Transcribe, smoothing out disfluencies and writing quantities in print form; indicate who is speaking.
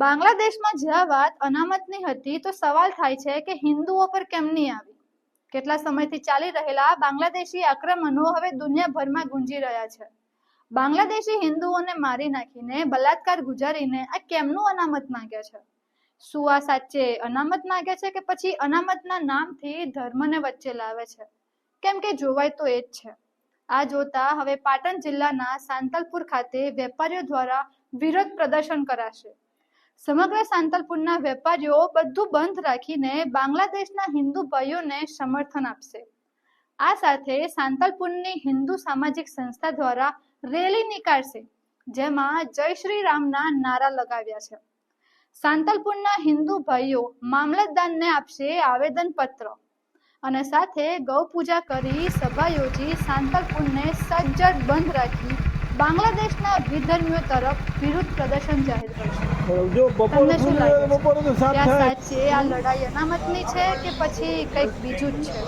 Speaker 1: બાંગ્લાદેશમાં જ્યાં વાત અનામતની હતી તો સવાલ થાય છે કે હિન્દુઓ પર કેમ નહીં આવી. કેટલા સમયથી ચાલી રહેલા બાંગ્લાદેશી આક્રમણો હવે દુનિયાભરમાં ગુંજી રહ્યા છે. બાંગ્લાદેશી હિન્દુઓને મારી નાખીને બલાત્કાર ગુજારીને આ કેમનું અનામત માંગે છે? શું આ સાચે અનામત માંગે છે કે પછી અનામતના નામથી ધર્મને વચ્ચે લાવે છે? કેમ કે જોવાય તો એ જ છે. આ જોતા હવે પાટણ જિલ્લાના સાંતલપુર ખાતે વેપારીઓ દ્વારા વિરોધ પ્રદર્શન કરાશે. સમગ્ર સાંતલપુરના વેપારીઓ બધું બંધ રાખીને બાંગ્લાદેશના હિન્દુ ભાઈઓને સમર્થન આપશે. આ સાથે સાંતલપુરની હિન્દુ સામાજિક સંસ્થા દ્વારા રેલી નીકાળશે, જેમાં જય શ્રી રામના નારા લગાવ્યા છે. સાંતલપુરના હિન્દુ ભાઈઓ મામલતદારને આપશે આવેદન પત્ર અને સાથે ગૌ પૂજા કરી સભા યોજી સાંતલપુરને સજ્જડ બંધ રાખી બાંગ્લાદેશના વિધર્મીઓ તરફ વિરોધ પ્રદર્શન જાહેર કરશે. તમને શું લાગે છે? સાચે આ લડાઈ અનામતની છે કે પછી કંઈક બીજું જ છે?